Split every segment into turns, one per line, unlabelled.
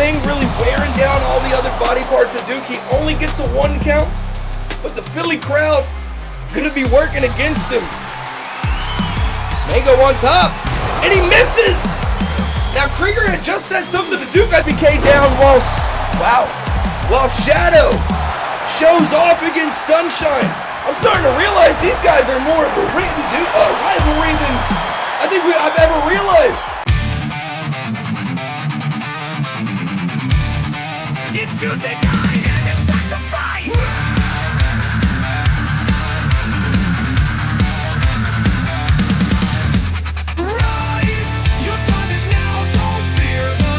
thing, really wearing down all the other body parts of Jukey. Only gets a 1 count, but the Philly crowd gonna be working against him. Mango on top, and he misses! Now Krieger had just said something to Duke IPK down while Shadow shows off against Sunshine. I'm starting to realize these guys are more of a written rivalry than I think I've ever realized.
It's Tuesday night and it's time to fight. Ryze, your time is now, don't fear the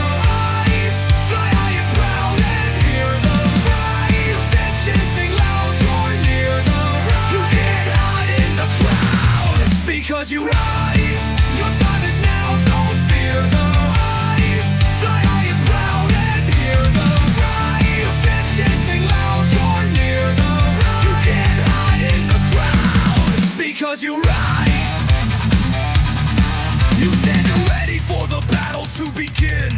ice. Fly high and proud and hear the cries. Fans chanting loud, you're near the rise. You can't hide in the crowd, because you rise. Your time is now, don't fear the ice. Fly high and proud and hear the cries. Fans chanting loud, you're near the rise. You can't hide in the crowd, because you rise. You stand ready for the battle to begin.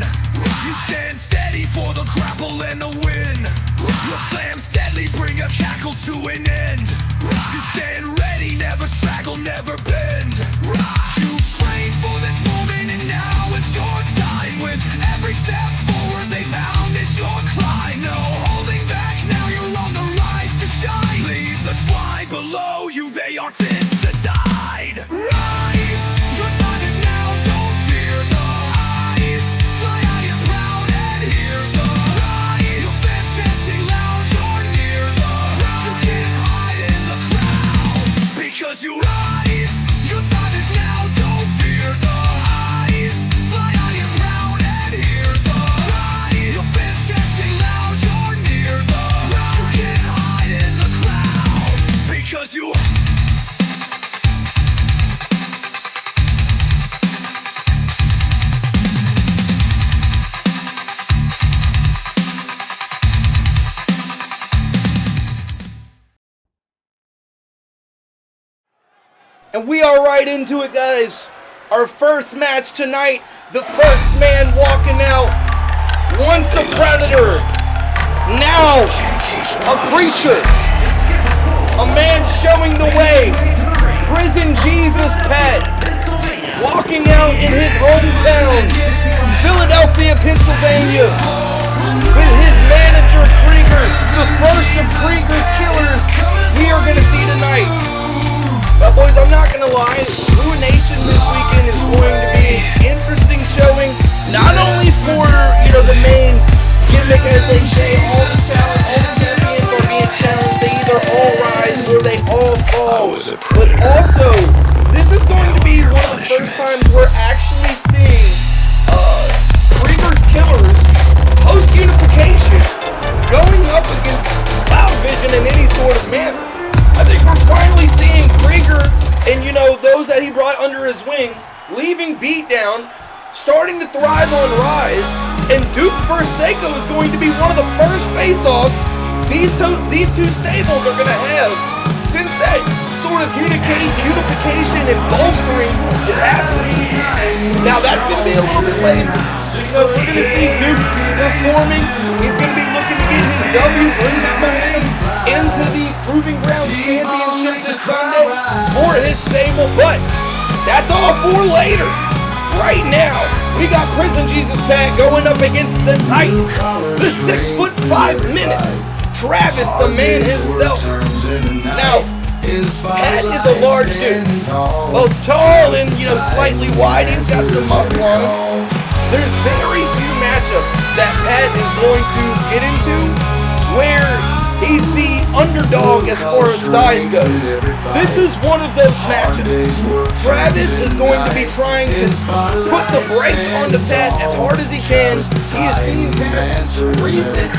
You stand steady for the grapple and the win. Your slams deadly, bring a cackle to an end. You stand ready, never straggle, never bend. You trained for this moment and now it's your time. With every step forward they pounded your climb. No holding back, now you're on the rise to shine. Leave the slide below you, they are fit to die. Rise, your time is now, don't fear the ice. Fly high and proud and hear the rise. Your fans chanting loud, you're near the rise. You can't hide in the crowd, because you rise. Your time is now, don't fear the ice. Fly high and proud and hear the rise. Your fans chanting loud, you're near the rise. You can't hide in the crowd, because you.
And we are right into it, guys. Our first match tonight. The first man walking out. Once a predator. Now a creature. A man showing the way. Prison Jesus Pet. Walking out in his hometown. Philadelphia, Pennsylvania. With his manager, Krieger. The first of Krieger's killers we are going to see tonight. But boys, I'm not gonna lie, Ruination this weekend is going to be an interesting showing, not only for, the main gimmick, as they say, all the champions are being challenged, they either all rise or they all fall, but also, this is going to be one of the first times we're actually seeing Krieger's killers post-unification going up against Cloud Vision in any sort of manner. I think we're finally seeing Krieger and, those that he brought under his wing leaving BeatDown, starting to thrive on Ryze, and Duke vs. Seiko is going to be one of the first face-offs these two stables are going to have since that sort of unification and bolstering is happening. Now that's going to be a little bit later. So we're going to see Duke performing. He's going to be looking to get his W, bring that momentum into the Proving Ground Championship this Sunday for his stable, but that's all for later. Right now, we got Prison Jesus Pat going up against the Titan, the 6'5" menace, Travis, the man himself. Now, Pat is a large dude. Well, it's tall and, slightly wide. He's got some muscle on him. There's very few matchups that Pat is going to get into where he's the underdog as far as size goes. This is one of those matchups. Travis is going to be trying to put the brakes on the Pat as hard as he can. He has seen Pat's recent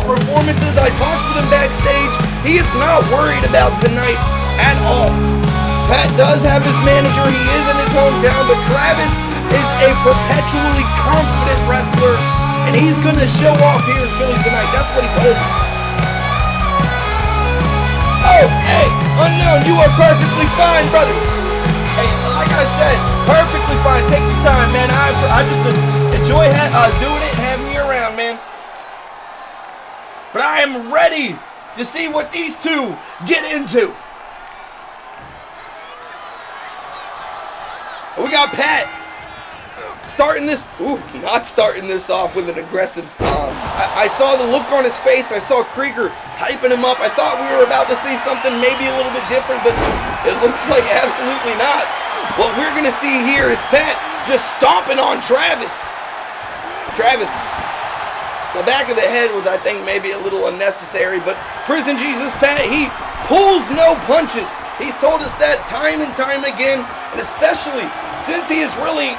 performances. I talked with him backstage. He is not worried about tonight at all. Pat does have his manager. He is in his hometown, but Travis is a perpetually confident wrestler, and he's going to show off here in Philly tonight. That's what he told me. Oh, hey, Unknown, you are perfectly fine, brother. Hey, like I said, perfectly fine. Take your time, man. I just enjoy doing it and having you around, man. but I am ready to see what these two get into. We got Pat starting this, not starting this off with an aggressive, I saw the look on his face. I saw Krieger hyping him up. I thought we were about to see something maybe a little bit different, but it looks like absolutely not. What we're going to see here is Pat just stomping on Travis. Travis, the back of the head was, I think, maybe a little unnecessary, but Prison Jesus Pat, he pulls no punches. He's told us that time and time again, and especially since he is really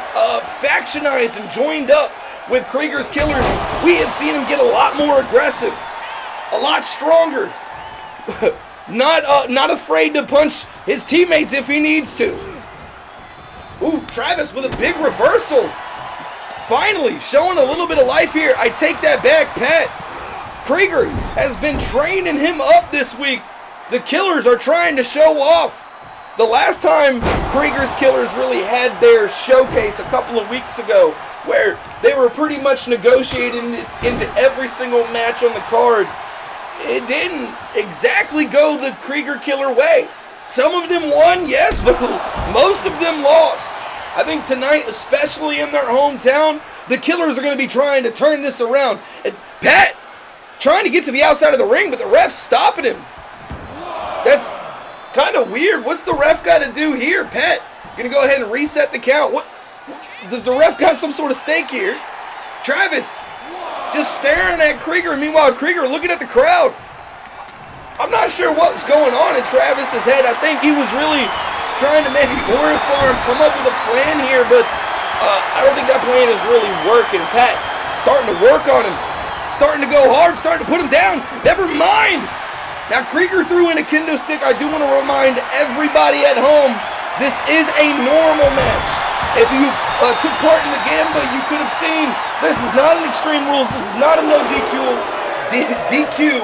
factionized and joined up with Krieger's Killers, we have seen him get a lot more aggressive, a lot stronger, not afraid to punch his teammates if he needs to. Ooh, Travis with a big reversal. Finally, showing a little bit of life here. I take that back, Pat. Krieger has been training him up this week. The Killers are trying to show off. The last time Krieger's Killers really had their showcase a couple of weeks ago, where they were pretty much negotiating into every single match on the card, it didn't exactly go the Krieger Killer way. Some of them won, yes, but most of them lost. I think tonight, especially in their hometown, the Killers are going to be trying to turn this around. And Pat trying to get to the outside of the ring, but the ref's stopping him. That's kind of weird. What's the ref got to do here? Pat going to go ahead and reset the count. What does the ref got some sort of stake here? Travis just staring at Krieger. Meanwhile, Krieger looking at the crowd. I'm not sure what was going on in Travis's head. I think he was really trying to maybe order farm, come up with a plan here, but I don't think that plan is really working. Pat starting to work on him, starting to go hard, starting to put him down. Never mind. Now Krieger threw in a kendo stick. I do want to remind everybody at home, this is a normal match. If you took part in the Gamba, you could have seen this is not an Extreme Rules. This is not a no DQ.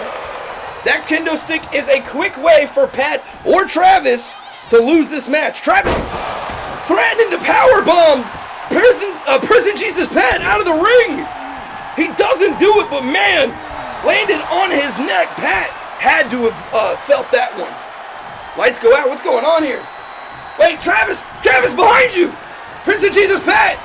That kendo stick is a quick way for Pat or Travis to lose this match. Travis threatening to powerbomb Prison Jesus Pat out of the ring. He doesn't do it, but man, landed on his neck. Pat had to have felt that one. Lights go out. What's going on here? Wait, Travis behind you. Prison Jesus Pat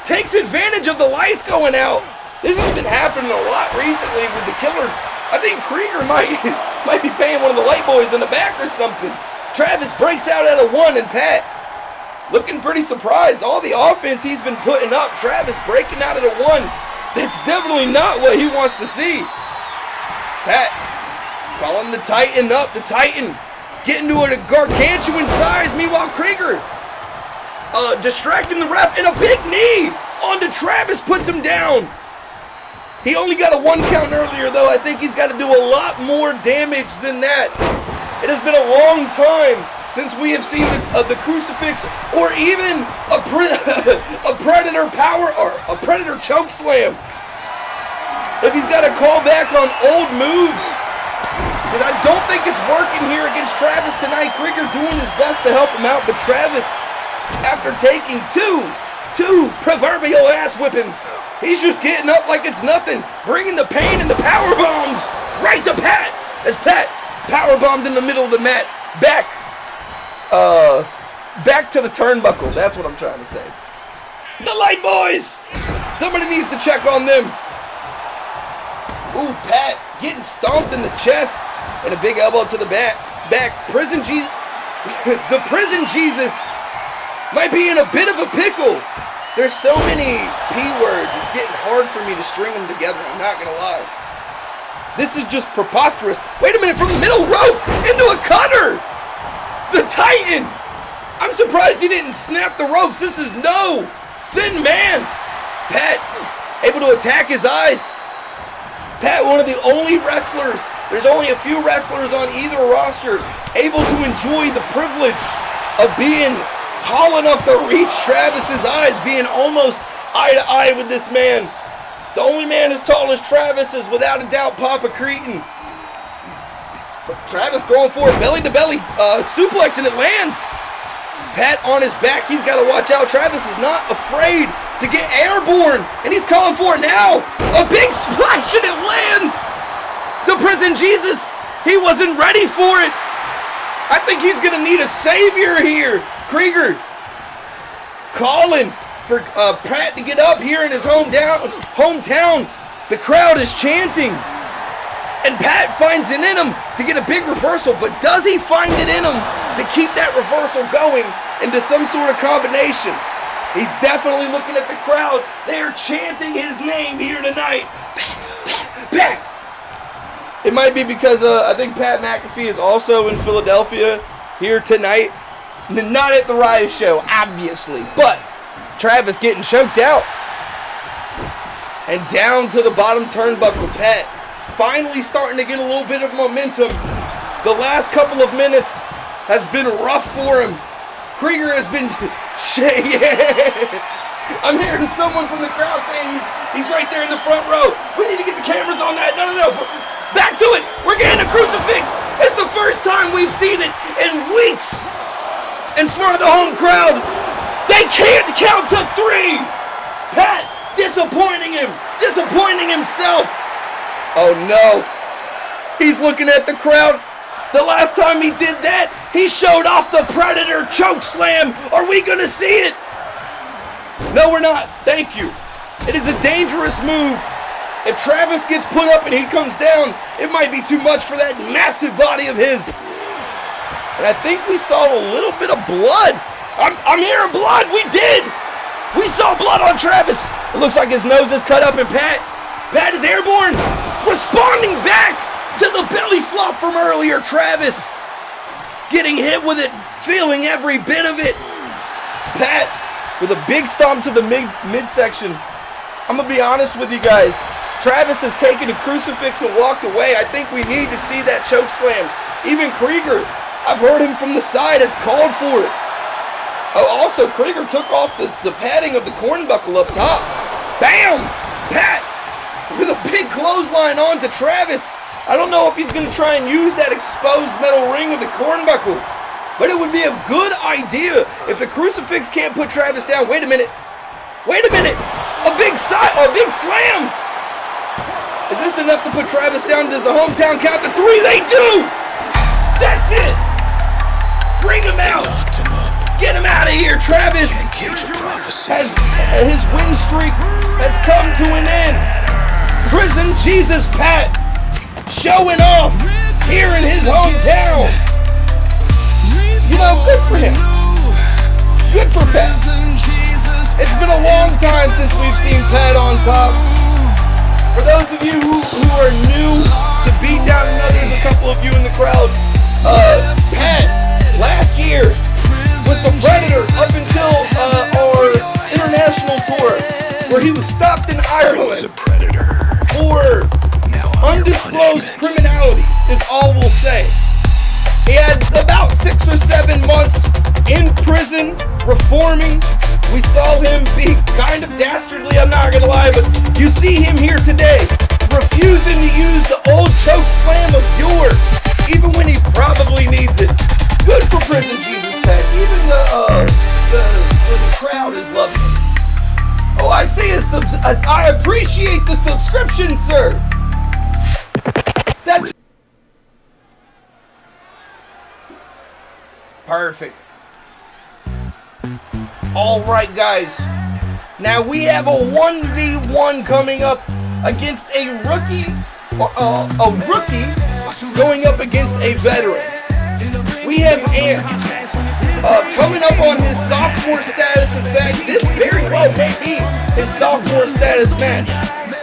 takes advantage of the lights going out. This has been happening a lot recently with the Killers. I think Krieger might be paying one of the light boys in the back or something. Travis breaks out at a 1, and Pat looking pretty surprised. All the offense he's been putting up, Travis breaking out at a 1. That's definitely not what he wants to see. Pat calling the Titan up. The Titan getting to a gargantuan size. Meanwhile, Krieger distracting the ref, and a big knee onto Travis puts him down. He only got a 1 count earlier, though. I think he's got to do a lot more damage than that. It has been a long time since we have seen the crucifix or even a predator power or a predator choke slam. If he's got to call back on old moves, because I don't think it's working here against Travis tonight. Krieger doing his best to help him out, but Travis, after taking two proverbial ass whippings, he's just getting up like it's nothing, bringing the pain and the power bombs right to Pat as Pat power bombed in the middle of the mat, back to the turnbuckle. That's what I'm trying to say. The light boys, somebody needs to check on them. Ooh, Pat getting stomped in the chest and a big elbow to the back. Prison Jesus, the Prison Jesus might be in a bit of a pickle. There's so many P words, it's getting hard for me to string them together, I'm not gonna lie. This is just preposterous. Wait a minute, from the middle rope into a cutter! The Titan! I'm surprised he didn't snap the ropes. This is no thin man. Pat able to attack his eyes. Pat, one of the only wrestlers, there's only a few wrestlers on either roster able to enjoy the privilege of being tall enough to reach Travis's eyes, being almost eye to eye with this man. The only man as tall as Travis is without a doubt Papa Cretin. But Travis going for it, belly to belly suplex, and it lands. Pat on his back, he's got to watch out. Travis is not afraid to get airborne, and he's calling for it now. A big splash, and it lands. Prison Jesus, he wasn't ready for it. I think he's going to need a savior here. Krieger calling for Pat to get up here in his hometown. The crowd is chanting. And Pat finds it in him to get a big reversal, but does he find it in him to keep that reversal going into some sort of combination? He's definitely looking at the crowd. They are chanting his name here tonight. Pat, Pat, Pat. It might be because I think Pat McAfee is also in Philadelphia here tonight. Not at the Ryze show, obviously, but Travis getting choked out. And down to the bottom turnbuckle, Pat finally starting to get a little bit of momentum. The last couple of minutes has been rough for him. Krieger has been I'm hearing someone from the crowd saying he's right there in the front row. We need to get the cameras on that. No. Back to it. We're getting a crucifix. It's the first time we've seen it in weeks in front of the home crowd. They can't count to 3. Pat disappointing himself. Oh no, he's looking at the crowd. The last time he did that, he showed off the Predator choke slam. Are we gonna see it? No, we're not. Thank you. It is a dangerous move. If Travis gets put up and he comes down, it might be too much for that massive body of his. And I think we saw a little bit of blood. I'm hearing blood. We did. We saw blood on Travis. It looks like his nose is cut up, and Pat is airborne. Responding back to the belly flop from earlier. Travis getting hit with it, feeling every bit of it. Pat with a big stomp to the midsection. I'm going to be honest with you guys. Travis has taken a crucifix and walked away. I think we need to see that choke slam. Even Krieger, I've heard him from the side, has called for it. Oh, also, Krieger took off the padding of the cornbuckle up top. Bam! Pat with a big clothesline on to Travis. I don't know if he's going to try and use that exposed metal ring of the cornbuckle, but it would be a good idea if the crucifix can't put Travis down. Wait a minute. A big slam. Is this enough to put Travis down to the hometown count to 3? They do. That's it. Bring him out. Get him out of here. Travis has his win streak has come to an end. Prison Jesus Pat showing off here in his hometown. You know, good for him. Good for Pat. It's been a long time since we've seen Pat on top. For those of you who are new to BeatDown, and there's a couple of you in the crowd, Pat last year was the Predator up until our international tour, where he was stopped in Ireland for undisclosed criminalities, is all we'll say. He had about 6 or 7 months in prison, reforming. We saw him be kind of dastardly, I'm not gonna lie, but you see him here today, refusing to use the old choke slam of yore, even when he probably needs it. Good for Prison Jesus Pat. Even the crowd is loving it. Oh, I see I appreciate the subscription, sir. That's perfect. All right, guys. Now we have a 1v1 coming up against a rookie going up against a veteran. We have Ant coming up on his sophomore status. In fact, this very well may be his sophomore status match.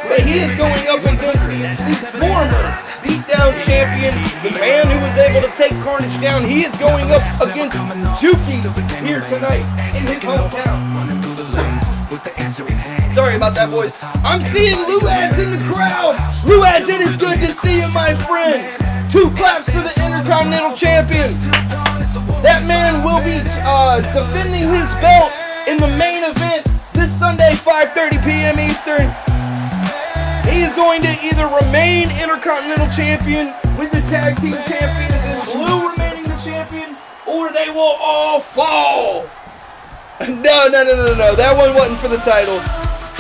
But he is going up against the former BeatDown champion, the man who was able to take Carnage down. He is going up against Jukey here tonight in his hometown. Sorry about that, boys. I'm seeing Luaddz in the crowd. Luaddz, it is good to see you, my friend. 2 claps for the Intercontinental Champion. That man will be defending his belt in the main event this Sunday, 5:30 p.m. Eastern. He is going to either remain Intercontinental Champion with the Tag Team Champions and Blue remaining the champion, or they will all fall. No. That one wasn't for the title.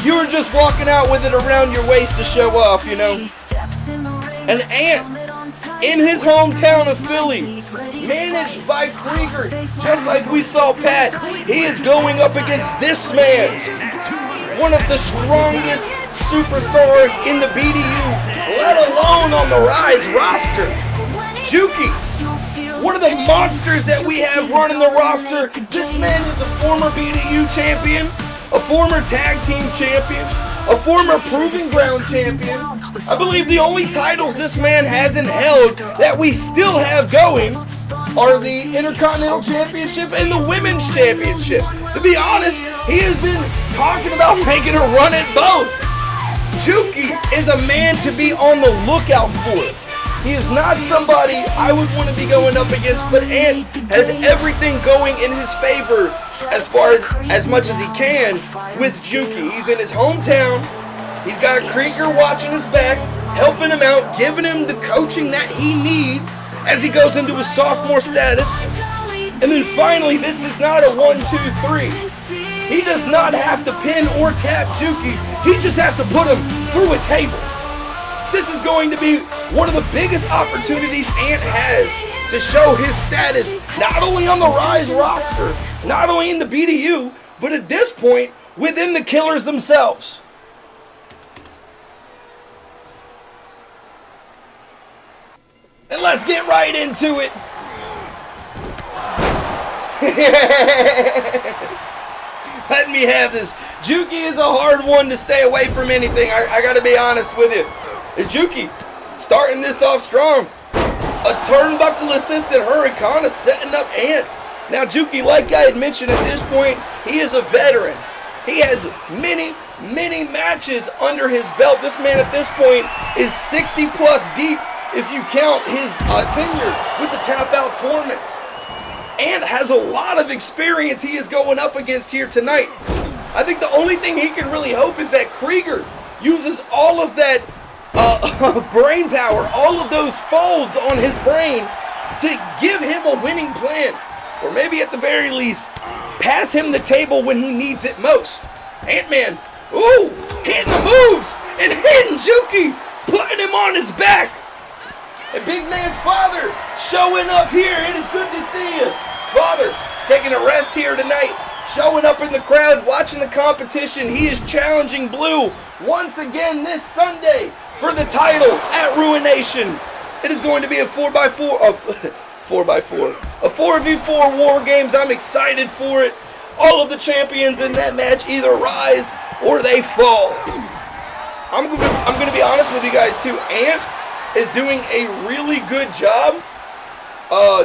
You were just walking out with it around your waist to show off, you know. An Ant in his hometown of Philly, managed by Krieger, just like we saw Pat. He is going up against this man, one of the strongest superstars in the BDU, let alone on the Ryze roster. Jukey, one of the monsters that we have running the roster. This man is a former BDU champion, a former tag team champion, a former Proving Ground champion. I believe the only titles this man hasn't held that we still have going are the Intercontinental Championship and the Women's Championship. To be honest, he has been talking about making a run at both. Jukey is a man to be on the lookout for. He is not somebody I would want to be going up against, but Ant has everything going in his favor as far as much as he can with Jukey. He's in his hometown. He's got Krieger watching his back, helping him out, giving him the coaching that he needs as he goes into his sophomore status. And then finally, this is not a 1-2-3. He does not have to pin or tap Jukey. He just has to put him through a table. This is going to be one of the biggest opportunities Ant has to show his status, not only on the Ryze roster, not only in the BDU, but at this point, within the Killers themselves. And let's get right into it. Let me have this. Jukey is a hard one to stay away from anything. I gotta be honest with you. It's Jukey starting this off strong. A turnbuckle assisted Hurricane setting up Ant. Now Jukey, like I had mentioned at this point, he is a veteran. He has many matches under his belt. This man at this point is 60 plus deep if you count his tenure with the Tap Out tournaments. Ant has a lot of experience he is going up against here tonight. I think the only thing he can really hope is that Krieger uses all of that brain power, all of those folds on his brain to give him a winning plan. Or maybe at the very least, pass him the table when he needs it most. Ant-Man, ooh, hitting the moves and hitting Jukey, putting him on his back. And big man Father showing up here. It is good to see you. Father taking a rest here tonight, showing up in the crowd, watching the competition. He is challenging Blue once again this Sunday for the title at Ruination. It is going to be a 4x4, a 4v4 War Games. I'm excited for it. All of the champions in that match either rise or they fall. I'm going to be honest with you guys too. Ant is doing a really good job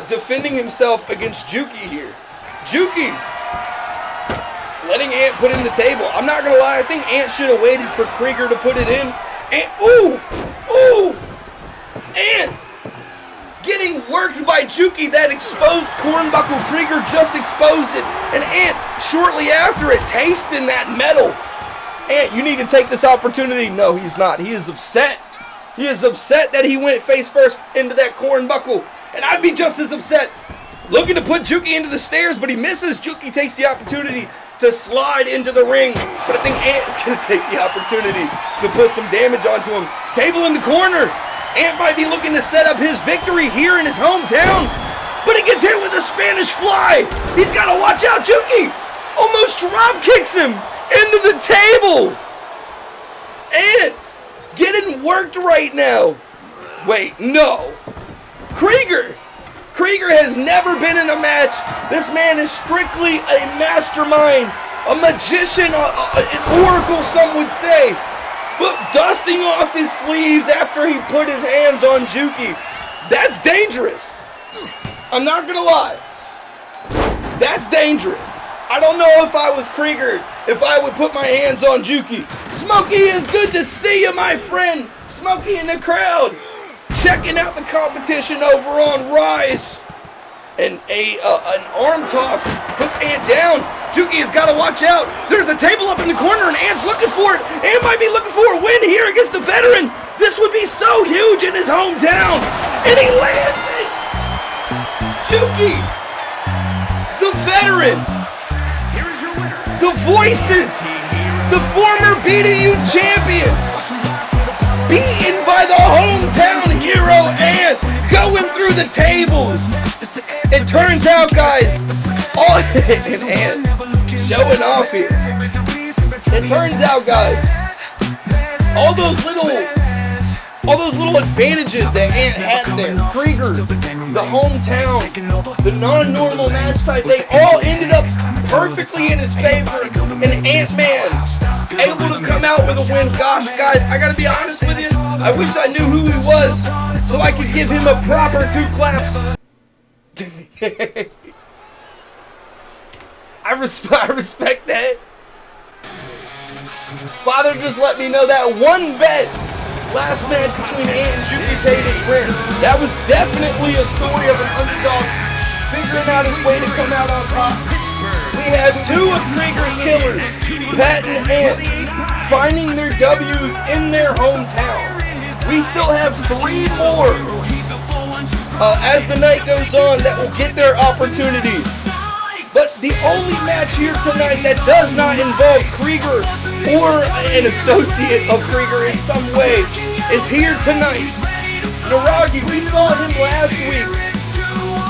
defending himself against Jukey here. Jukey letting Ant put in the table. I'm not going to lie, I think Ant should have waited for Krieger to put it in. And ooh, Ant getting worked by Jukey. That exposed cornbuckle. Krieger just exposed it. And Ant, shortly after it, tasting that metal. Ant, you need to take this opportunity. No, he's not. He is upset. He is upset that he went face first into that cornbuckle. And I'd be just as upset looking to put Jukey into the stairs, but he misses. Jukey takes the opportunity to slide into the ring. But I think Ant is going to take the opportunity to put some damage onto him. Table in the corner. Ant might be looking to set up his victory here in his hometown. But he gets hit with a Spanish fly. He's got to watch out. Jukey almost drop kicks him into the table. Ant getting worked right now. Wait, no. Krieger has never been in a match. This man is strictly a mastermind, a magician, an oracle, some would say. But dusting off his sleeves after he put his hands on Jukey, that's dangerous. I'm not gonna lie. That's dangerous. I don't know if I was Krieger, if I would put my hands on Jukey. Smokey, is good to see you, my friend. Smokey in the crowd, checking out the competition over on Ryze. And an arm toss puts Ant down. Jukey has got to watch out. There's a table up in the corner and Ant's looking for it. Ant might be looking for a win here against the veteran. This would be so huge in his hometown. And he lands it. Jukey, the veteran, the voices, the former BDU champion, beaten by the hometown under the tables. It turns out, guys, and showing off here. It turns out, guys, all those little advantages that Ant had there, Krieger, the hometown, the non-normal match type, they all ended up perfectly in his favor, and Ant-Man able to come out with a win. Gosh, guys, I gotta be honest with you, I wish I knew who he was so I could give him a proper 2 claps. I respect that. Father just let me know that one bet last match between Ant and Jukey paid his rent. That was definitely a story of an underdog figuring out his way to come out on top. We had 2 of Krieger's killers, Pat and Ant, finding their W's in their hometown. We still have 3 more as the night goes on that will get their opportunities. But the only match here tonight that does not involve Krieger or an associate of Krieger in some way is here tonight. Nuraghi, we saw him last week.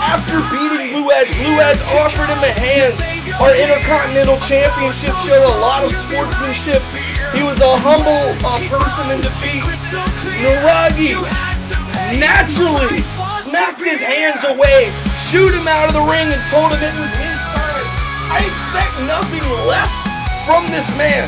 After beating Luaddz, Luaddz offered him a hand. Our Intercontinental Championship showed a lot of sportsmanship. He was a humble person in defeat. Nuraghi naturally smacked his hands away, shooed him out of the ring, and told him it was his time. I expect nothing less from this man.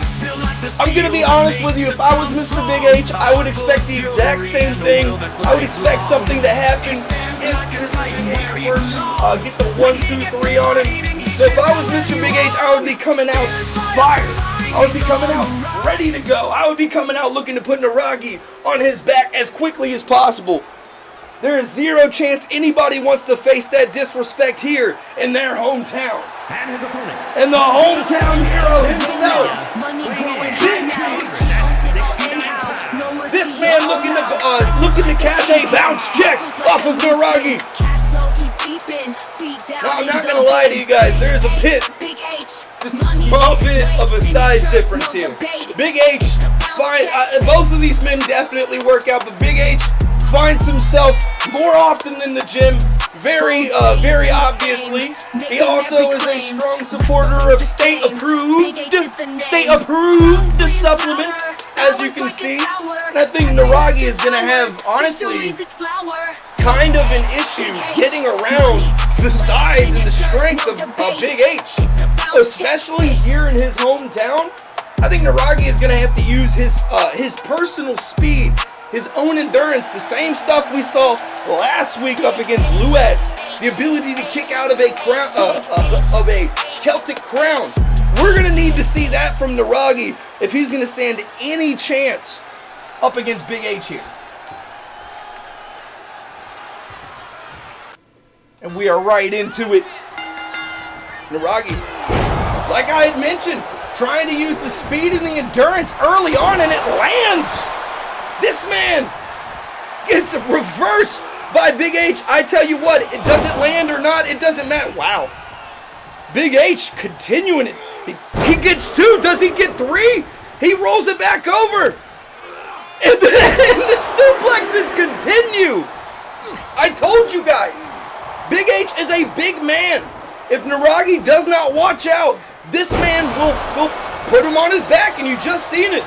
I'm gonna be honest with you, if I was Mr. Big H, I would expect the exact same thing. I would expect something to happen if Mr. Big H were to get the 1, 2, 3 on him. So if I was Mr. Big H, I would be coming out fired. I would be coming out ready to go. I would be coming out looking to put Nuraghi on his back as quickly as possible. There is 0 chance anybody wants to face that disrespect here in their hometown.
And his opponent.
And the hometown hero himself, Big H. This man looking to cash a bounce check off of Nuraghi. Now, I'm not gonna lie to you guys, there is a bit, just a small bit of a size difference here. Big H, fine, both of these men definitely work out, but Big H finds himself more often in the gym, very obviously. He also is a strong supporter of state-approved supplements, as you can see. And I think Nuraghi is going to have, honestly, kind of an issue getting around the size and the strength of Big H, especially here in his hometown. I think Nuraghi is going to have to use his personal speed, his own endurance, the same stuff we saw last week up against Luaddz, the ability to kick out of a crown, of a Celtic crown. We're gonna need to see that from Nuraghi if he's gonna stand any chance up against Big H here. And we are right into it. Nuraghi, like I had mentioned, trying to use the speed and the endurance early on, and it lands. This man gets reversed by Big H. I tell you what, it doesn't land or not, it doesn't matter. Wow. Big H continuing it. He gets 2. Does he get 3? He rolls it back over. And the suplexes continue. I told you guys, Big H is a big man. If Nuraghi does not watch out, this man will put him on his back, and you just seen it.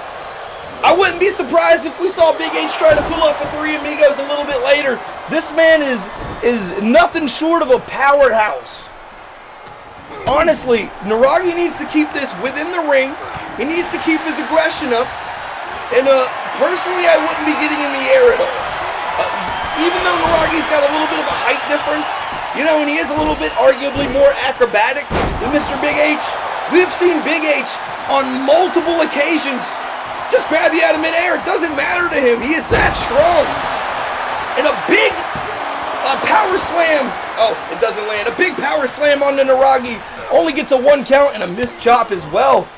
I wouldn't be surprised if we saw Big H try to pull off a 3 amigos a little bit later. This man is nothing short of a powerhouse. Honestly, Nuraghi needs to keep this within the ring. He needs to keep his aggression up. And personally, I wouldn't be getting in the air at all. Even though Nuraghi's got a little bit of a height difference, you know, and he is a little bit arguably more acrobatic than Mr. Big H, we've seen Big H on multiple occasions just grab you out of midair. It doesn't matter to him. He is that strong. And a big power slam. Oh, it doesn't land. A big power slam on the Nuraghi. Only gets a 1 count and a missed chop as well.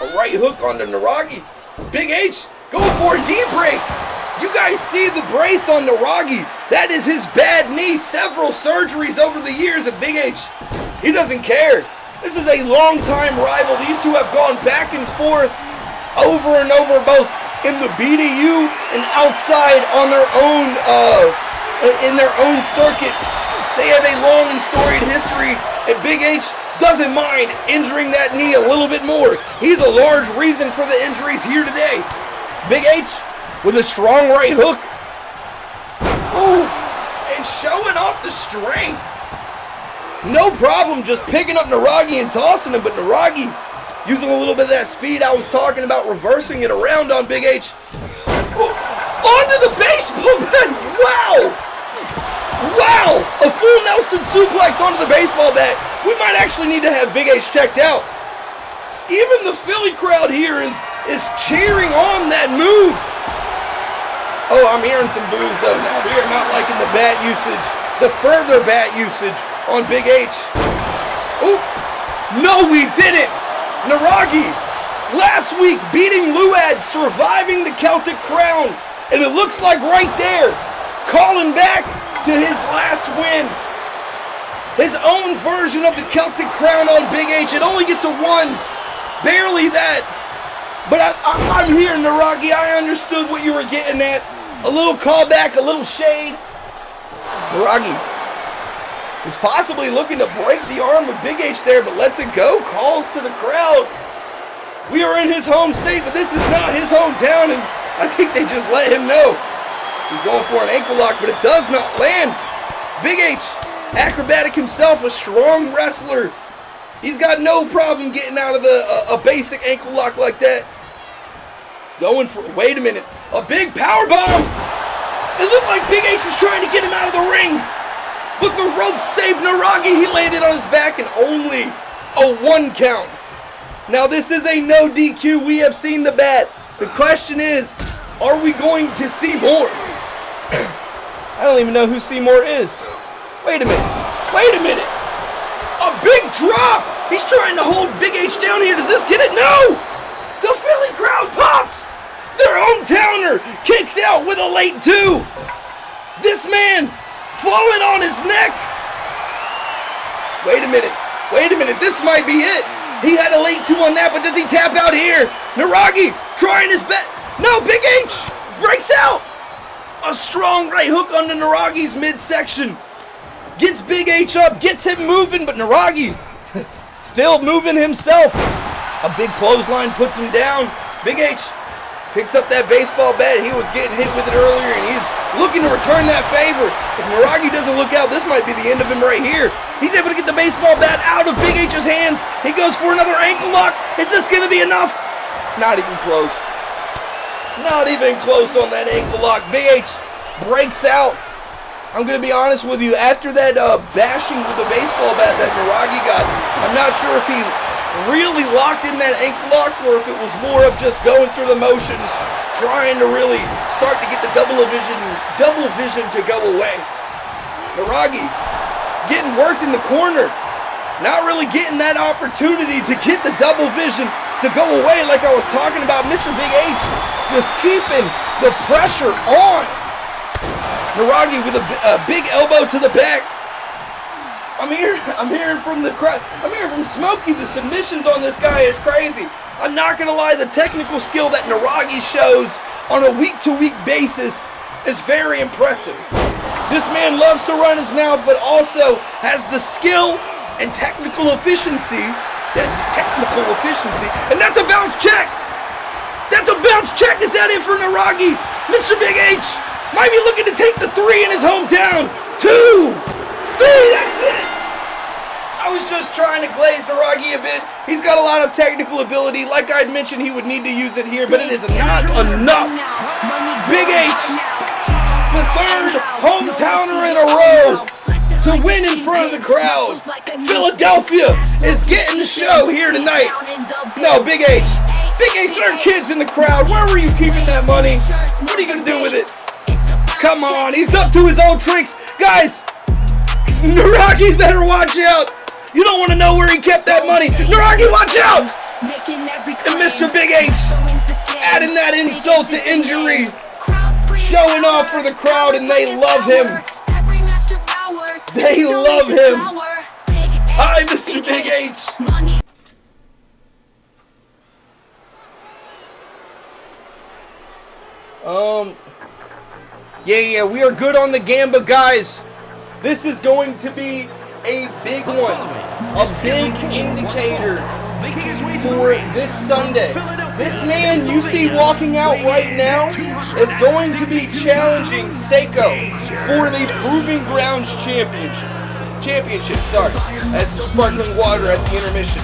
A right hook on the Nuraghi. Big H going for a D break. You guys see the brace on Nuraghi. That is his bad knee. Several surgeries over the years of Big H. He doesn't care. This is a long-time rival. These two have gone back and forth over and over, both in the BDU and outside on their own in their own circuit. They have a long and storied history, and Big H doesn't mind injuring that knee a little bit more. He's a large reason for the injuries here today. Big H with a strong right hook. Ooh, and showing off the strength. No problem just picking up Nuraghi and tossing him, but Nuraghi using a little bit of that speed I was talking about, reversing it around on Big H. Ooh, onto the baseball bat. Wow. Wow, a full Nelson suplex onto the baseball bat. We might actually need to have Big H checked out. Even the Philly crowd here is cheering on that move. Oh, I'm hearing some boos though. Now we are not liking the bat usage, the further bat usage on Big H. Oh, no, we didn't. Nuraghi, last week beating Luaddz, surviving the Celtic Crown, and it looks like right there, calling back to his last win. His own version of the Celtic Crown on Big H. It only gets a 1. Barely that. But I'm here, Nuraghi. I understood what you were getting at. A little callback, a little shade. Nuraghi was possibly looking to break the arm of Big H there, but lets it go. Calls to the crowd. We are in his home state, but this is not his hometown, and I think they just let him know. He's going for an ankle lock, but it does not land. Big H, acrobatic himself, a strong wrestler. He's got no problem getting out of a basic ankle lock like that. Going for, wait a minute, a big power bomb. It looked like Big H was trying to get him out of the ring, but the rope saved Nuraghi. He landed on his back and only a 1 count. Now this is a no DQ. We have seen the bat. The question is, are we going to see more? I don't even know who Seymour is. Wait a minute. Wait a minute. A big drop. He's trying to hold Big H down here. Does this get it? No. The Philly crowd pops. Their hometowner kicks out with a late 2. This man falling on his neck. Wait a minute. Wait a minute. This might be it. He had a late 2 on that, but does he tap out here? Nuraghi trying his best. No, Big H breaks out. A strong right hook on the Nuraghi's midsection. Gets Big H up, gets him moving, but Nuraghi still moving himself. A big clothesline puts him down. Big H picks up that baseball bat. He was getting hit with it earlier, and he's looking to return that favor. If Nuraghi doesn't look out, this might be the end of him right here. He's able to get the baseball bat out of Big H's hands. He goes for another ankle lock. Is this going to be enough? Not even close. Not even close on that ankle lock. Big H breaks out. I'm going to be honest with you. After that bashing with the baseball bat that Nuraghi got, I'm not sure if he really locked in that ankle lock or if it was more of just going through the motions, trying to really start to get the double vision to go away. Nuraghi getting worked in the corner. Not really getting that opportunity to get the double vision to go away like I was talking about. Mr. Big H just keeping the pressure on. Nuraghi with a big elbow to the back. I'm hearing from the crowd. I'm hearing from Smokey. The submissions on this guy is crazy. I'm not going to lie. The technical skill that Nuraghi shows on a week-to-week basis is very impressive. This man loves to run his mouth, but also has the skill and technical efficiency. And that's a bounce check. That's a bounce check. Is that it for Nuraghi? Mr. Big H might be looking to take the 3 in his hometown. 2, 3, that's it. I was just trying to glaze Nuraghi a bit. He's got a lot of technical ability. Like I'd mentioned, he would need to use it here, but it is not enough. Big H, the 3rd hometowner in a row to win in front of the crowd. Philadelphia is getting the show here tonight. No, Big H. Big H, there are kids in the crowd. Where were you keeping that money? What are you going to do with it? Come on, he's up to his old tricks. Guys, Nuraghi's better watch out. You don't want to know where he kept that money. Nuraghi, watch out. And Mr. Big H adding that insult to injury. Showing off for the crowd, and they love him. They love him. Hi, Mr. Big H. Yeah, we are good on the Gamba, guys. This is going to be a big one. A big indicator for this Sunday. This man you see walking out right now is going to be challenging Seiko for the Proving Grounds Championship. As some sparkling water at the intermission.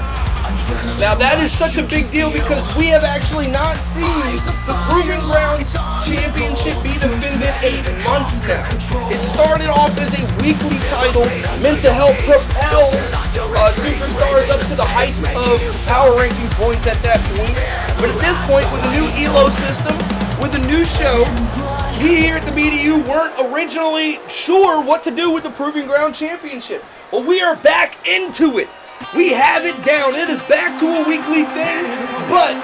Now that is such a big deal because we have actually not seen the Proving Grounds Championship be defended in months now. It started off as a weekly title meant to help propel superstars up to the heights of power ranking points at that point. But at this point, with a new ELO system, with a new show, we here at the BDU weren't originally sure what to do with the Proving Ground Championship. Well, we are back into it. We have it down. It is back to a weekly thing, but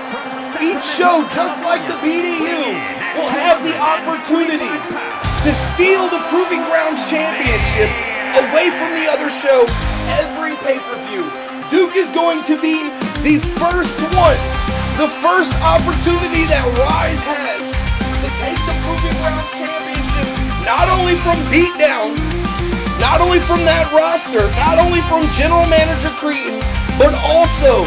each show, just like the BDU, will have the opportunity to steal the Proving Grounds Championship away from the other show every pay-per-view. Duke is going to be the first one, the first opportunity that Ryze has to take the Proving Grounds Championship, not only from BeatDown, not only from that roster, not only from General Manager Cretan, but also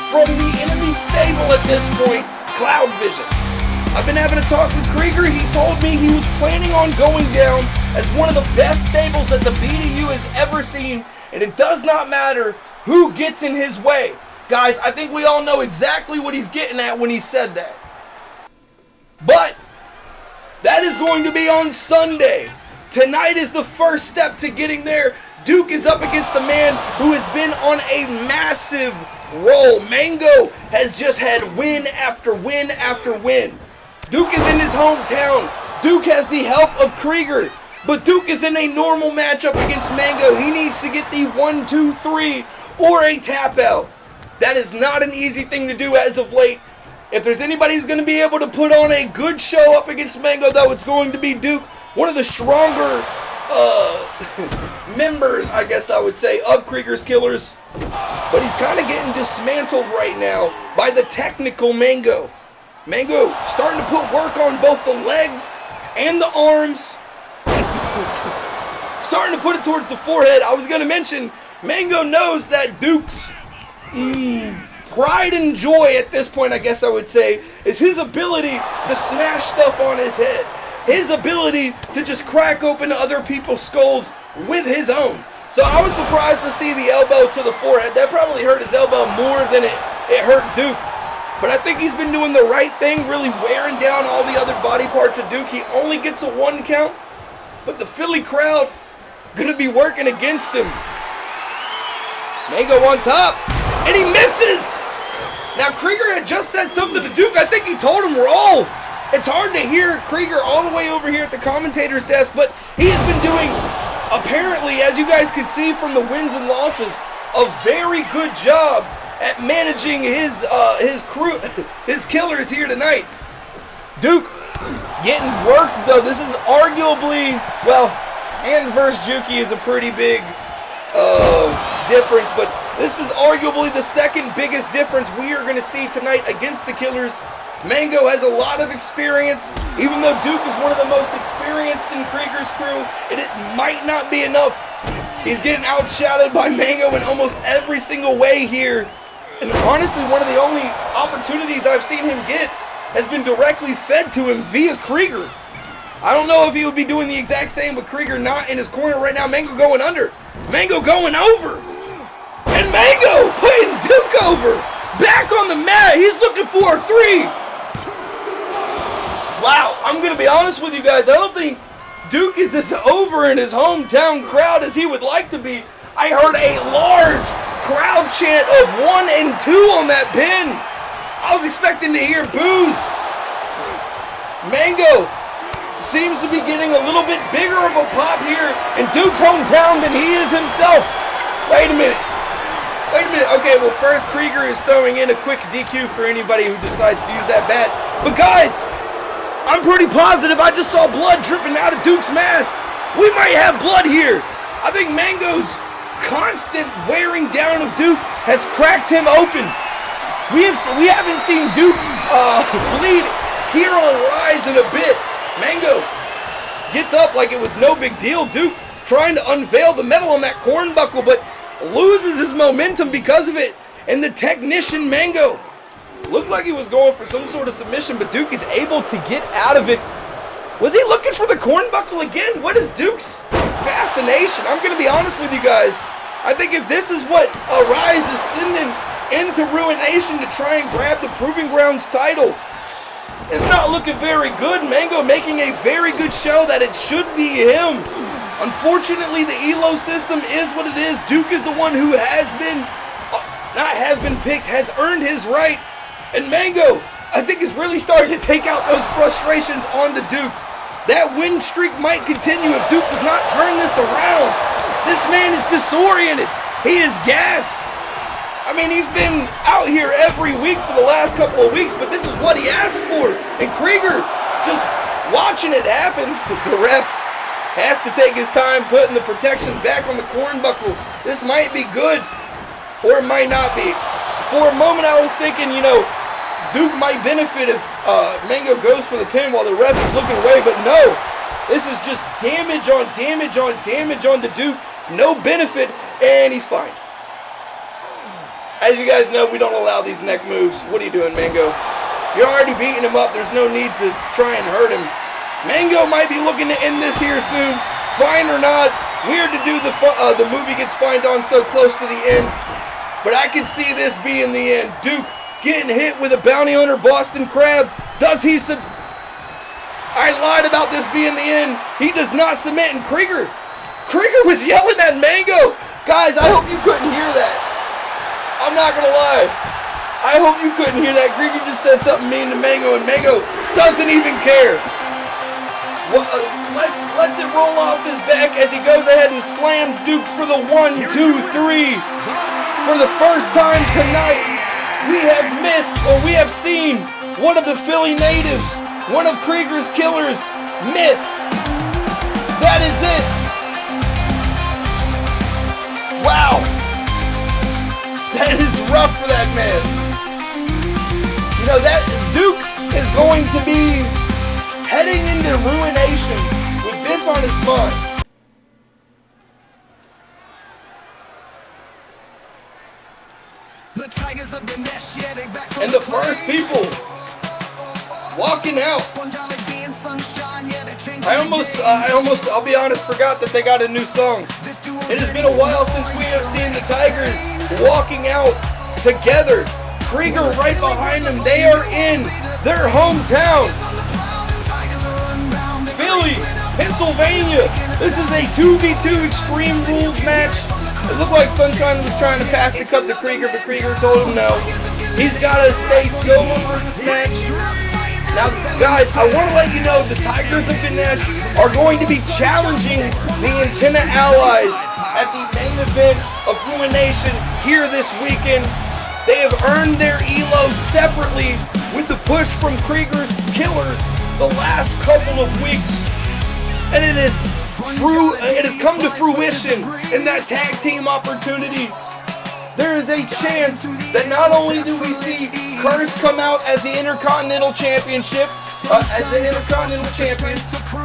from the enemy stable at this point, Cloud Vision. I've been having a talk with Krieger. He told me he was planning on going down as one of the best stables that the BDU has ever seen, and it does not matter who gets in his way. Guys, I think we all know exactly what he's getting at when he said that. But that is going to be on Sunday. Tonight is the first step to getting there. Duke is up against the man who has been on a massive roll. Mango has just had win after win after win. Duke is in his hometown. Duke has the help of Krieger. But Duke is in a normal matchup against Mango. He needs to get the 1, 2, 3 or a tap out. That is not an easy thing to do as of late. If there's anybody who's going to be able to put on a good show up against Mango, though, it's going to be Duke. One of the stronger members, I guess I would say, of Krieger's Killers. But he's kind of getting dismantled right now by the technical Mango. Mango starting to put work on both the legs and the arms. Starting to put it towards the forehead. I was going to mention, Mango knows that Duke's pride and joy at this point, I guess I would say, is his ability to smash stuff on his head. His ability to just crack open other people's skulls with his own. So I was surprised to see the elbow to the forehead. That probably hurt his elbow more than it hurt Duke. But I think he's been doing the right thing, really wearing down all the other body parts of Duke. He only gets a 1 count, but the Philly crowd gonna be working against him. Mango on top, and he misses! Now Krieger had just said something to Duke. I think he told him roll. It's hard to hear Krieger all the way over here at the commentator's desk, but he has been doing, apparently, as you guys can see from the wins and losses, a very good job at managing his crew, his killers here tonight. Duke getting worked, though. This is arguably, well, and versus Jukey is a pretty big difference, but this is arguably the second biggest difference we are going to see tonight against the Killers. Mango has a lot of experience. Even though Duke is one of the most experienced in Krieger's crew, it might not be enough. He's getting outshouted by Mango in almost every single way here. And honestly, one of the only opportunities I've seen him get has been directly fed to him via Krieger. I don't know if he would be doing the exact same with Krieger not in his corner right now. Mango going under. Mango going over. And Mango putting Duke over. Back on the mat. He's looking for a 3. Wow, I'm going to be honest with you guys. I don't think Duke is as over in his hometown crowd as he would like to be. I heard a large crowd chant of 1 and 2 on that pin. I was expecting to hear boos. Mango seems to be getting a little bit bigger of a pop here in Duke's hometown than he is himself. Wait a minute. Okay, well, first Krieger is throwing in a quick DQ for anybody who decides to use that bat. But guys, I'm pretty positive I just saw blood dripping out of Duke's mask. We might have blood here. I think Mango's constant wearing down of Duke has cracked him open. We haven't seen Duke bleed here on Ryze in a bit. Mango gets up like it was no big deal. Duke trying to unveil the metal on that cornbuckle, but loses his momentum because of it. And the technician Mango looked like he was going for some sort of submission, but Duke is able to get out of it. Was he looking for the cornbuckle again? What is Duke's fascination? I'm going to be honest with you guys. I think if this is what Ryze is sending into Ruination to try and grab the Proving Grounds title, it's not looking very good. Mango making a very good show that it should be him. Unfortunately, the ELO system is what it is. Duke is the one who has earned his right. And Mango, I think, is really starting to take out those frustrations onto Duke. That win streak might continue if Duke does not turn this around. This man is disoriented. He is gassed. I mean, he's been out here every week for the last couple of weeks, but this is what he asked for. And Krieger just watching it happen. The ref has to take his time putting the protection back on the cornbuckle. This might be good, or it might not be. For a moment, I was thinking, you know, Duke might benefit if Mango goes for the pin while the ref is looking away, but no. This is just damage on damage on damage on the Duke. No benefit, and he's fine. As you guys know, we don't allow these neck moves. What are you doing, Mango? You're already beating him up. There's no need to try and hurt him. Mango might be looking to end this here soon. Fine or not, weird to do the movie gets fined on so close to the end. But I can see this being the end. Duke getting hit with a bounty hunter Boston Crab. Does he I lied about this being the end. He does not submit, and Krieger was yelling at Mango. Guys, I hope you couldn't hear that. I'm not gonna lie. I hope you couldn't hear that. Krieger just said something mean to Mango, and Mango doesn't even care. Well, let's it roll off his back as he goes ahead and slams Duke for the 1, 2, 3. For the first time tonight, we have seen one of the Philly natives, one of Krieger's killers, miss. That is it. Wow. That is rough for that man. You know, that Duke is going to be heading into Ruination with this on his mind. And the first people walking out. I'll be honest, forgot that they got a new song. It has been a while since we have seen the Tigers walking out together. Krieger right behind them. They are in their hometown, Philly, Pennsylvania. This is a 2v2 Extreme Rules match. It looked like Sunshine was trying to pass the cup to Krieger, but Krieger told him no. He's got to stay solo for this match. Now, guys, I want to let you know the Tigers of Ganesh are going to be challenging the Antenna Allies at the main event of Ruination here this weekend. They have earned their ELO separately with the push from Krieger's killers the last couple of weeks. And it has come to fruition in that tag team opportunity. There is a chance that not only do we see Curse come out as the Intercontinental Championship,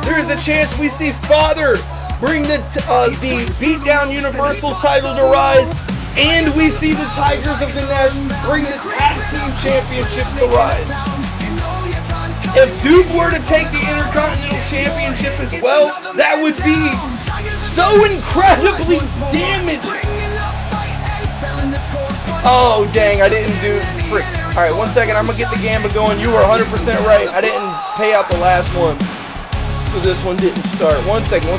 there is a chance we see Father bring the BeatDown Universal title to Ryze, and we see the Tigers of Ganesh bring the Tag Team Championships to Ryze. If Duke were to take the Intercontinental Championship as well, that would be so incredibly damaging. Oh, dang, I didn't do... Frick. Alright, 1 second, I'm going to get the Gamba going. You were 100% right. I didn't pay out the last one, so this one didn't start. 1 second.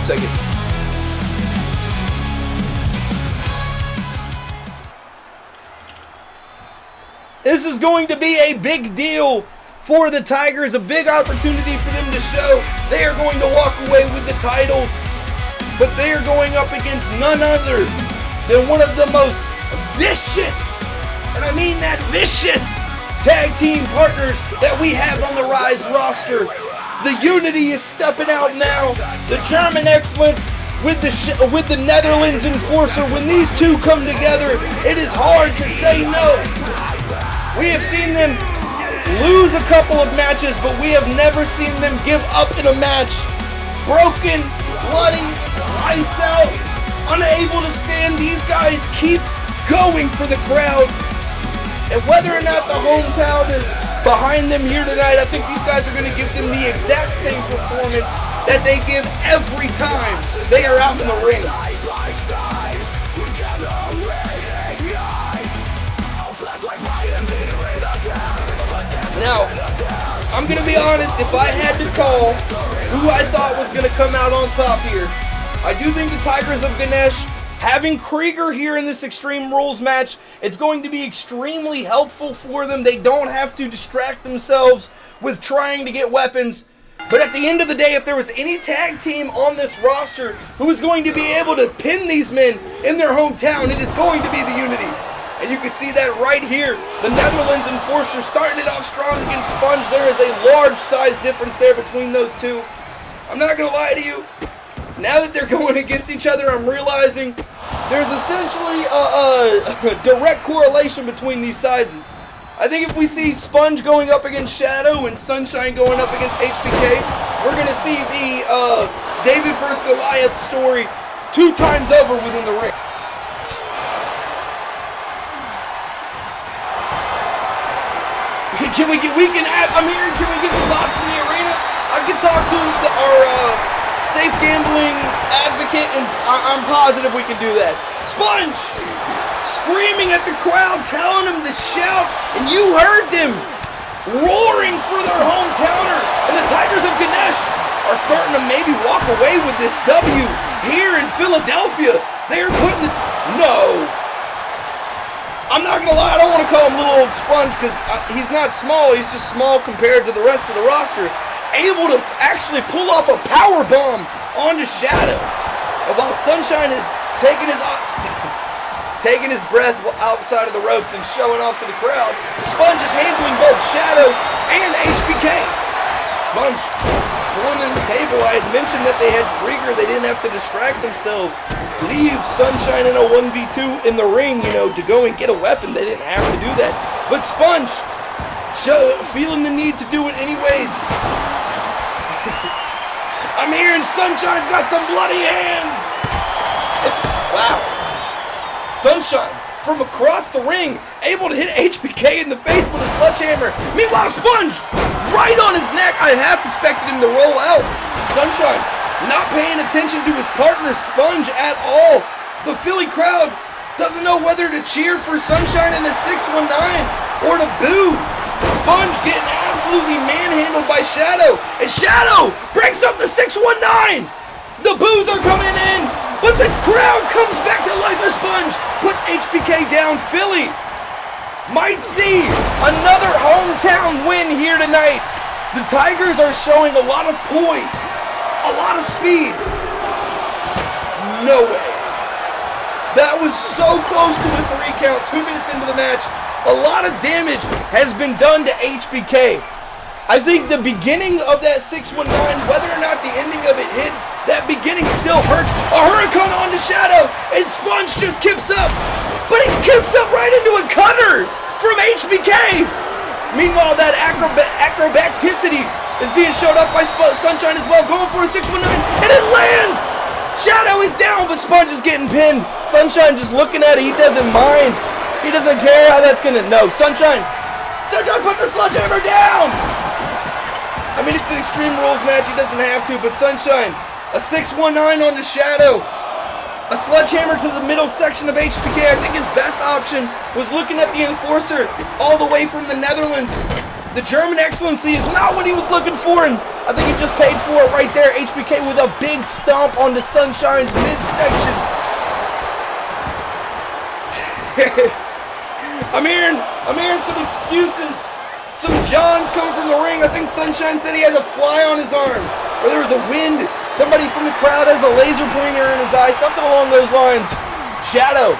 This is going to be a big deal for the Tigers, a big opportunity for them to show they are going to walk away with the titles, but they are going up against none other than one of the most vicious, and I mean that vicious, tag team partners that we have on the Ryze roster. The unity is stepping out now. The German excellence with the Netherlands enforcer. When these two come together, it is hard to say no. We have seen them lose a couple of matches, but we have never seen them give up in a match. broken, bloody, lights out, unable to stand. These guys keep going for the crowd. And whether or not the hometown is behind them here tonight, I think these guys are going to give them the exact same performance that they give every time they are out in the ring. Now, I'm going to be honest, if I had to call who I thought was going to come out on top here, I do think the Tigers of Ganesh, having Krieger here in this Extreme Rules match, it's going to be extremely helpful for them. They don't have to distract themselves with trying to get weapons. But at the end of the day, if there was any tag team on this roster who is going to be able to pin these men in their hometown, it is going to be the Unity. And you can see that right here. The Netherlands Enforcer starting it off strong against Sponge. There is a large size difference there between those two. I'm not going to lie to you. Now that they're going against each other, I'm realizing there's essentially a direct correlation between these sizes. I think if we see Sponge going up against Shadow and Sunshine going up against HBK, we're going to see the David vs. Goliath story 2 times over within the ring. Can we get slots in the arena? I can talk to our safe gambling advocate, and I'm positive we can do that. Sponge screaming at the crowd, telling them to shout, and you heard them roaring for their hometowner. And the Tigers of Ganesh are starting to maybe walk away with this W here in Philadelphia. They are putting the... No. I'm not going to lie, I don't want to call him Little Old Sponge because he's not small, he's just small compared to the rest of the roster. Able to actually pull off a power bomb onto Shadow. And while Sunshine is taking his breath outside of the ropes and showing off to the crowd, Sponge is handling both Shadow and HBK. Sponge pulling in the table. I had mentioned that they had Krieger, they didn't have to distract themselves. Leave Sunshine in a 1v2 in the ring, you know, to go and get a weapon. They didn't have to do that. But Sponge, feeling the need to do it anyways. I'm hearing Sunshine's got some bloody hands. Wow. Sunshine, from across the ring, able to hit HBK in the face with a sledgehammer. Meanwhile, Sponge, right on his neck. I half expected him to roll out. Sunshine, not paying attention to his partner, Sponge, at all. The Philly crowd doesn't know whether to cheer for Sunshine in a 619 or to boo. Sponge getting absolutely manhandled by Shadow. And Shadow breaks up the 619. The boos are coming in, but the crowd comes back to life as Sponge puts HBK down. Philly might see another hometown win here tonight. The Tigers are showing a lot of poise, a lot of speed. No way. That was so close to a 3 count, 2 minutes into the match. A lot of damage has been done to HBK. I think the beginning of that 619, whether or not the ending of it hit, that beginning still hurts. A hurricane on the Shadow, and Sponge just kips up. But he kips up right into a cutter from HBK. Meanwhile, that acrobaticity is being showed up by Sunshine as well, going for a 619, and it lands! Shadow is down, but Sponge is getting pinned. Sunshine just looking at it, he doesn't mind. He doesn't care how that's gonna... No, Sunshine, put the sledgehammer down! I mean, it's an Extreme Rules match, he doesn't have to, but Sunshine, a 619 on the Shadow. A sledgehammer to the middle section of HBK. I think his best option was looking at the Enforcer all the way from the Netherlands. The German excellency is not what he was looking for, and I think he just paid for it right there. HBK with a big stomp onto Sunshine's midsection. I'm hearing some excuses. Some Johns coming from the ring. I think Sunshine said he had a fly on his arm, or there was a wind. Somebody from the crowd has a laser pointer in his eye, something along those lines. Shadow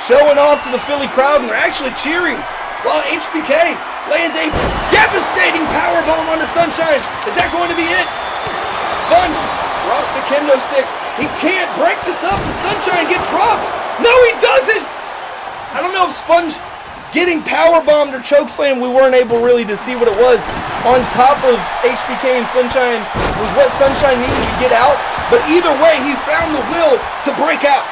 showing off to the Philly crowd, and they're actually cheering, while HBK lands a devastating powerbomb onto Sunshine. Is that going to be it? Sponge drops the kendo stick. He can't break this up. The Sunshine get dropped. No, he doesn't. I don't know if Sponge getting powerbombed or chokeslammed. We weren't able really to see what it was. On top of HBK and Sunshine was what Sunshine needed to get out. But either way, he found the will to break out.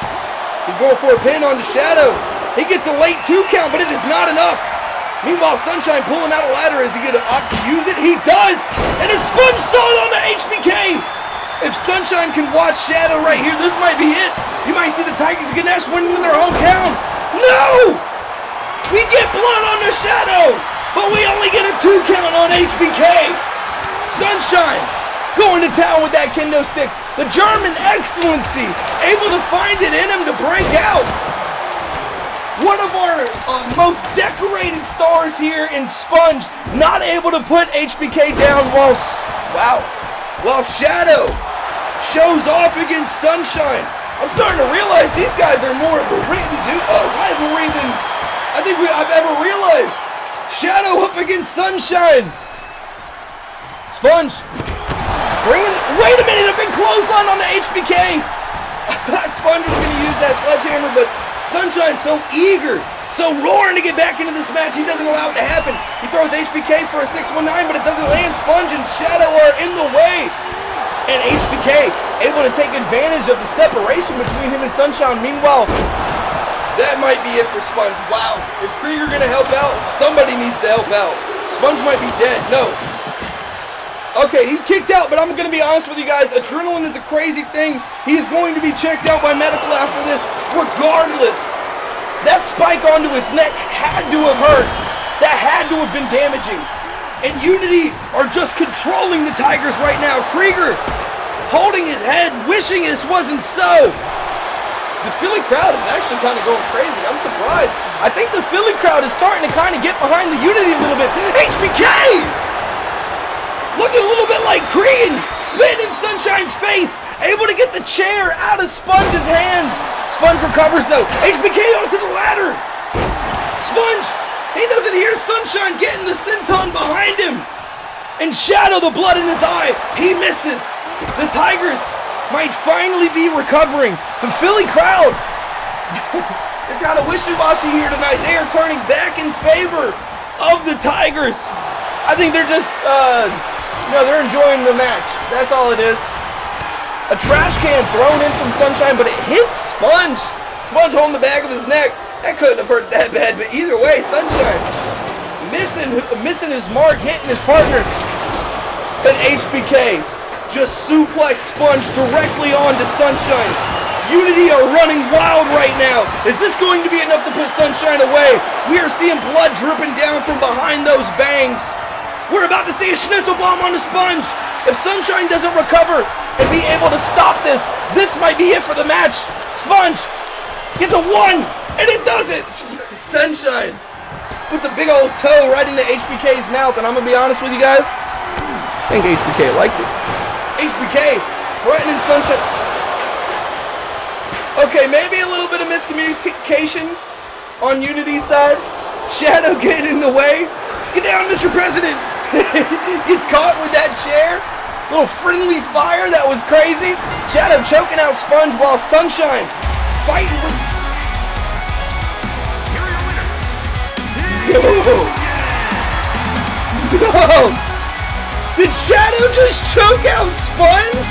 He's going for a pin onto Shadow. He gets a late 2 count, but it is not enough. Meanwhile, Sunshine pulling out a ladder. Is he going to opt to use it? He does! And a sponge solid on the HBK! If Sunshine can watch Shadow right here, this might be it. You might see the Tigers of Ganesh winning in their hometown. No! We get blood on the Shadow, but we only get a 2 count on HBK. Sunshine going to town with that kendo stick. The German excellency, able to find it in him to break out. One of our most decorated stars here in Sponge, not able to put HBK down while Shadow shows off against Sunshine. I'm starting to realize these guys are more of a written rivalry than I think I've ever realized. Shadow up against Sunshine. Sponge wait a minute, a big clothesline on the HBK. I thought Sponge was going to use that sledgehammer, but Sunshine's so eager, so roaring to get back into this match, he doesn't allow it to happen. He throws HBK for a 619, but it doesn't land. Sponge and Shadow are in the way. And HBK able to take advantage of the separation between him and Sunshine. Meanwhile, that might be it for Sponge. Wow, is Krieger going to help out? Somebody needs to help out. Sponge might be dead. No. Okay, he kicked out, but I'm going to be honest with you guys. Adrenaline is a crazy thing. He is going to be checked out by medical after this, regardless. That spike onto his neck had to have hurt. That had to have been damaging. And Unity are just controlling the Tigers right now. Krieger holding his head, wishing this wasn't so. The Philly crowd is actually kind of going crazy. I'm surprised. I think the Philly crowd is starting to kind of get behind the Unity a little bit. HBK! Looking a little bit like Creed, spitting in Sunshine's face, able to get the chair out of Sponge's hands. Sponge recovers though. HBK onto the ladder. Sponge, he doesn't hear Sunshine getting the senton behind him. And Shadow, the blood in his eye, he misses. The Tigers might finally be recovering. The Philly crowd, they're kind of wishy-washy here tonight. They are turning back in favor of the Tigers. I think they're just, they're enjoying the match. That's all it is. A trash can thrown in from Sunshine, but it hits Sponge. Sponge holding the back of his neck. That couldn't have hurt that bad, but either way, Sunshine missing his mark, hitting his partner. But HBK just suplex Sponge directly onto Sunshine. Unity are running wild right now. Is this going to be enough to put Sunshine away? We are seeing blood dripping down from behind those bangs. We're about to see a Schnitzel bomb on the Sponge. If Sunshine doesn't recover and be able to stop this, this might be it for the match. Sponge gets a 1, and it does it. Sunshine puts a big old toe right into HBK's mouth, and I'm going to be honest with you guys, I think HBK liked it. HBK threatening Sunshine. Okay, maybe a little bit of miscommunication on Unity's side. Shadow getting in the way. Get down, Mr. President. Gets caught with that chair. Little friendly fire, that was crazy. Shadow choking out Sponge while Sunshine fighting with... No! Did Shadow just choke out Sponge?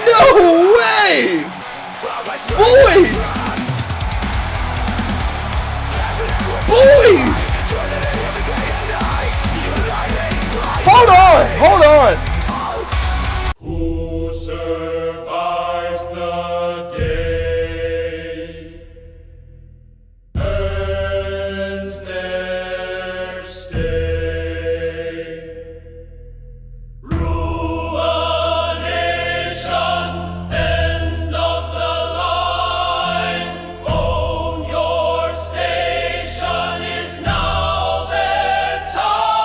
No way! Boys! Boys! Hold on!
Who survives the day earns their stay. Rule a nation, end of the line. Own your station is now their time.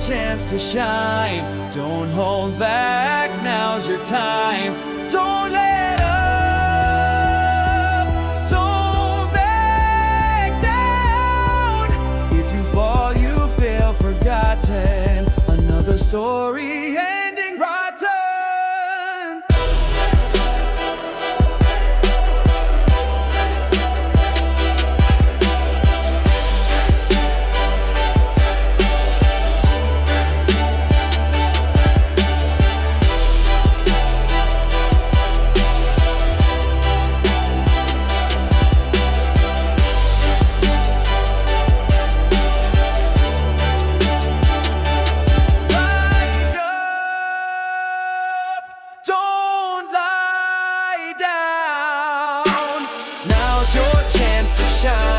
chance to shine. Don't hold back, now's your time. Don't let up, don't back down. If you fall, you fail, forgotten. Another story ending rotten. Rise up, don't lie down. Now's your chance to shine.